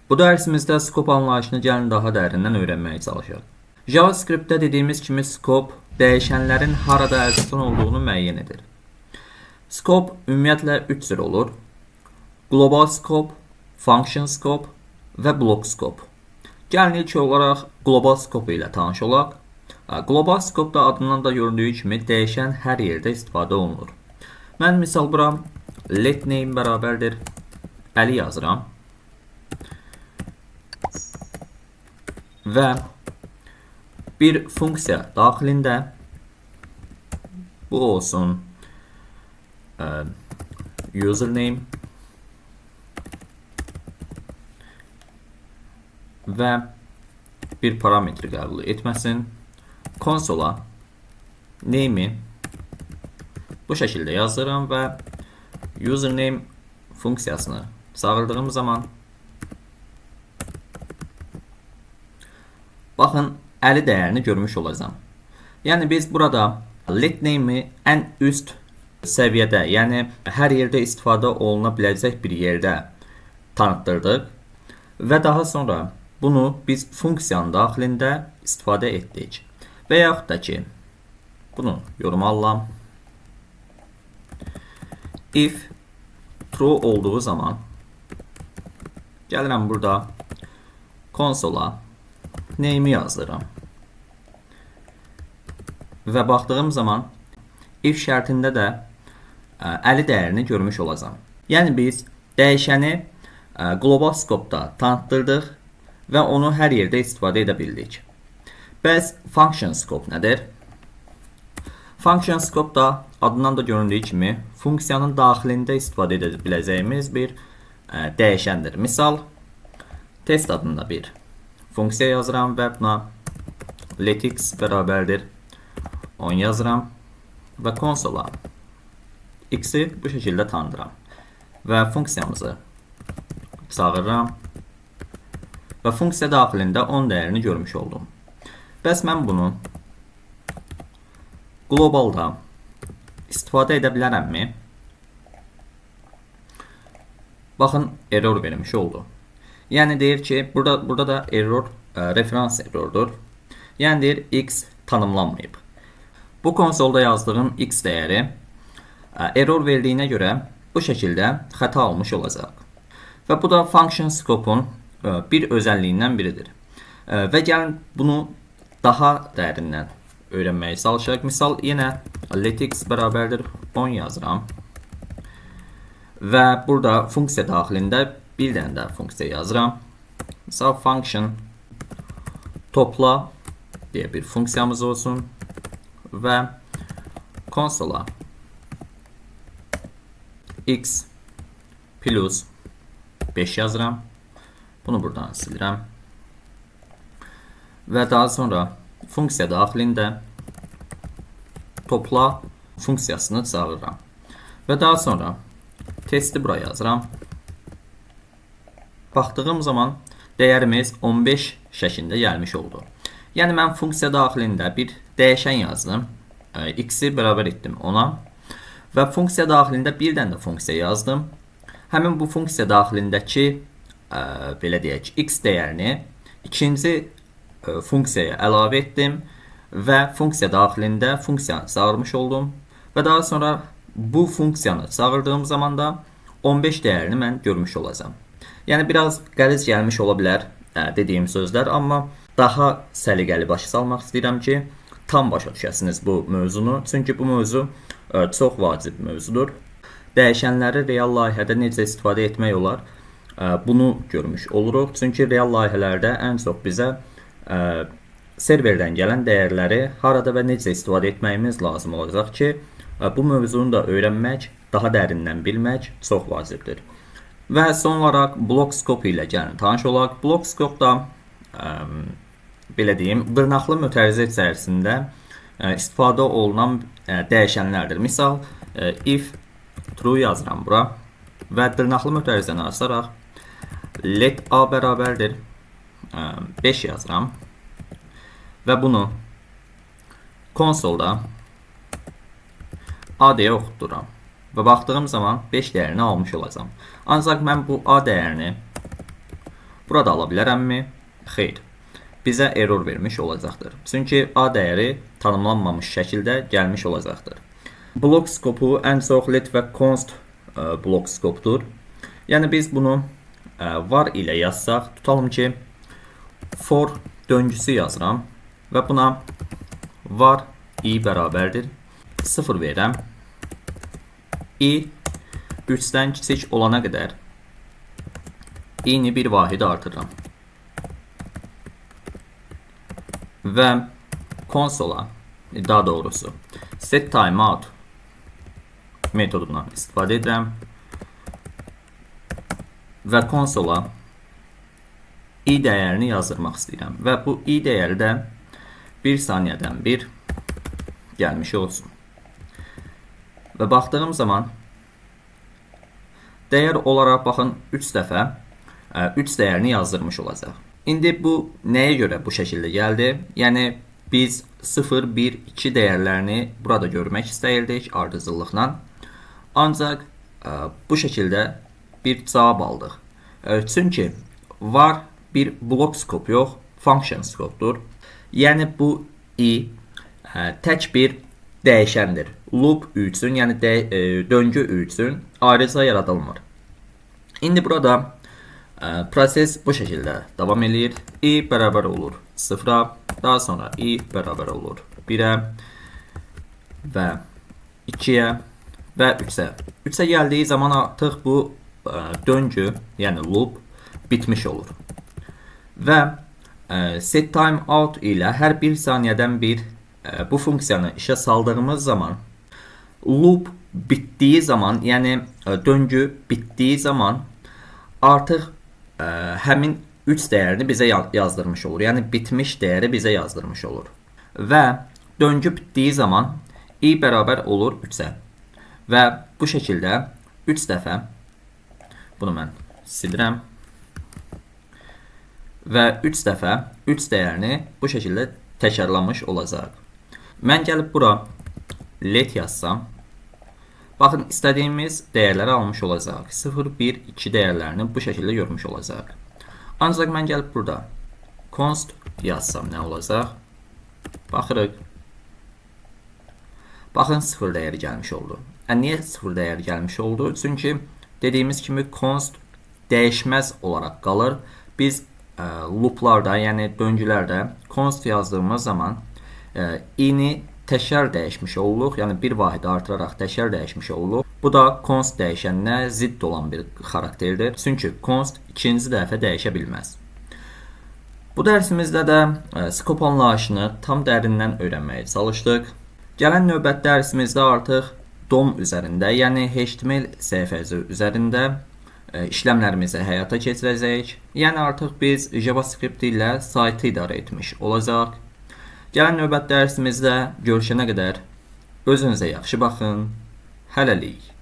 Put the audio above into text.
Bu dərsimizdə skop anlayışını gəlin daha dərindən öyrənməyə çalışaq. JavaScript-də dediyimiz kimi skop dəyişənlərin harada əlçatan olduğunu müəyyən edir. Skop ümumiyyətlə 3 cür olur. Global skop, function skop və block skop. Gəlin ilk olaraq global skop ilə tanış olaq. Global skopda adından da göründüyü kimi dəyişən hər yerdə istifadə olunur. Mən misal bura let name bərabərdir Əli yazıram. Və bir funksiya daxilində bu olsun username və bir parametri qəbul etməsin. Konsola name'i bu şəkildə yazıram və username funksiyasını çağırdığım zaman baxın, Əli dəyərini görmüş olacağam. Yəni biz burada let name'i ən üst səviyyədə, yəni hər yerdə istifadə oluna biləcək bir yerdə tanıtdırdıq və daha sonra bunu biz funksiyanın daxilində istifadə etdik. Və yaxud da ki, bunu yoruma alıram. If true olduğu zaman gəlirəm burada konsola name'i yazdıram. Və baxdığım zaman if şərtində də Əli dəyərini görmüş olacağam. Yəni biz dəyişəni global skopda tanıtdırdıq və onu hər yerdə istifadə edə bildik. Bəs function skop nədir? Function skop da adından da göründüyü kimi funksiyanın daxilində istifadə edə biləcəyimiz bir dəyişəndir. Misal, test adında bir funksiya yazıram və buna let x bərabərdir 10 yazıram və konsola x-i bu şəkildə tanıdıram və funksiyamızı çağırıram və funksiya daxilində 10 dəyərini görmüş oldum. Bəs mən bunu globalda istifadə edə bilərəmmi? Baxın, error vermiş oldu. Yəni deyir ki, burada da error referans errordur. Yəni deyir x tanımlanmayıb. Bu konsolda yazdığım x dəyəri error verdiyinə görə bu şəkildə xəta almış olacaq. Və bu da function scope'un bir özəlliyindən biridir. Və gəlin bunu daha dərindən öyrənməyə çalışaq. Misal, yenə let x bərabərdir 10 yazıram. Və burada funksiya daxilində bir dənə də funksiya yazıram. Misal, function topla deyə bir funksiyamız olsun və konsola x plus 5 yazıram. Bunu buradan silirəm. Və daha sonra funksiya daxilində topla funksiyasını çağırıram. Və daha sonra testi buraya yazıram. Baxdığım zaman dəyərimiz 15 şəklində gəlmiş oldu. Yəni mən funksiya daxilində bir dəyişən yazdım. X-i bərabər etdim 10-a. Və funksiya daxilində bir dənə də funksiya yazdım. Həmin bu funksiya daxilindəki belə deyək, x dəyərini ikinci funksiyaya əlavə etdim və funksiya daxilində funksiyanı çağırmış oldum. Və daha sonra bu funksiyanı çağırdığım zaman da 15 dəyərini mən görmüş olacağam. Yəni biraz qəliz gəlmiş ola bilər dediyim sözlər, amma daha səliqəli başa salmaq istəyirəm ki, tam başa düşəsiniz bu mövzunu. Çünki bu mövzu çox vacib mövzudur. Dəyişənləri real layihədə necə istifadə etmək olar, bunu görmüş oluruq. Çünki real layihələrdə ən çox bizə serverdən gələn dəyərləri harada və necə istifadə etməyimiz lazım olacaq ki, bu mövzunu da öyrənmək, daha dərindən bilmək çox vacibdir. Və son olaraq block scope ilə gəlin tanış olaq. Block scope da belə deyim, dırnaqlı mötərizə içərisində istifadə olunan dəyişənlərdir. Misal, if true yazıram bura və dırnaqlı mötərizəni açaraq let a bərabərdir 5 yazıram və bunu konsolda a deyə oxuturam və baxdığım zaman 5 dəyərini almış olacağam. Ancaq mən bu a dəyərini Burada ala bilərəmmi? Xeyr. Bizə error vermiş olacaqdır. Çünki A dəyəri tanımlanmamış şəkildə gəlmiş olacaqdır. Blok skopu ən çox let və const blok skopdur. Yəni biz bunu var ilə yazsaq, tutalım ki, for döngüsü yazıram və buna var i bərabərdir 0 verirəm. I 3-dən kiçik olana qədər i-ni bir vahid artırıram. Və konsola, daha doğrusu set timeout metodundan istifadə edirəm və konsola i dəyərini yazdırmaq istəyirəm və bu i dəyəri də 1 saniyədən bir gəlmiş olsun. Və baxdığım zaman dəyər olaraq baxın 3 dəfə 3 dəyərini yazdırmış olacaq. İndi bu nəyə görə bu şəkildə gəldi? Yəni biz 0, 1, 2 dəyərlərini burada görmək istəyirdik ardıcıllıqla. Ancaq bu şəkildə bir cavab aldıq. Çünki var bir blok skop yox, function skopdur. Yəni bu i tək bir dəyişəndir. Loop üçün, yəni döngü üçün ayrıca yaradılmır. İndi burada proses bu şəkildə davam edir. I bərabər olur 0-a, daha sonra i bərabər olur 1-ə və 2-yə və 3-ə. 3-ə gəldiyi zaman artıq bu döngü, yəni loop bitmiş olur. Və set timeout ilə hər 1 saniyədən bir bu funksiyanı işə saldığımız zaman loop bitdiyi zaman, yəni döngü bitdiyi zaman artıq həmin 3 dəyərini bizə yazdırmış olur. Yəni bitmiş dəyəri bizə yazdırmış olur. Və döngü bitdiyi zaman i bərabər olur 3-ə. Və bu şəkildə 3 dəfə bunu mən silirəm. Və 3 dəfə 3 dəyərini bu şəkildə təkrarlamış olacaq. Mən gəlib bura let yazsam, baxın, istədiyimiz dəyərləri almış olacaq. 0, 1, 2 dəyərlərini bu şəkildə görmüş olacaq. Ancaq mən gəlib burada const yazsam nə olacaq? Baxırıq. Baxın, 0 dəyəri gəlmiş oldu. Niyə 0 dəyəri gəlmiş oldu? Çünki dediyimiz kimi const dəyişməz olaraq qalır. Biz looplarda, yəni döngülərdə const yazdığımız zaman i-ni təkrar dəyişmiş oluruq. Yəni bir vahidi artıraraq təkrar dəyişmiş oluruq. Bu da const dəyişəninə zidd olan bir xarakterdir. Çünki const ikinci dəfə dəyişə bilməz. Bu dərsimizdə də skop anlayışını tam dərindən öyrənməyə çalışdıq. Gələn növbət dərsimizdə artıq DOM üzərində, yəni HTML səhifəsi üzərində işləmlərimizi həyata keçirəcəyik. Yəni artıq biz JavaScript ilə saytı idarə etmiş olacaq. Gələn növbət dərsimizdə görüşənə qədər özünüzə yaxşı baxın. Hələlik.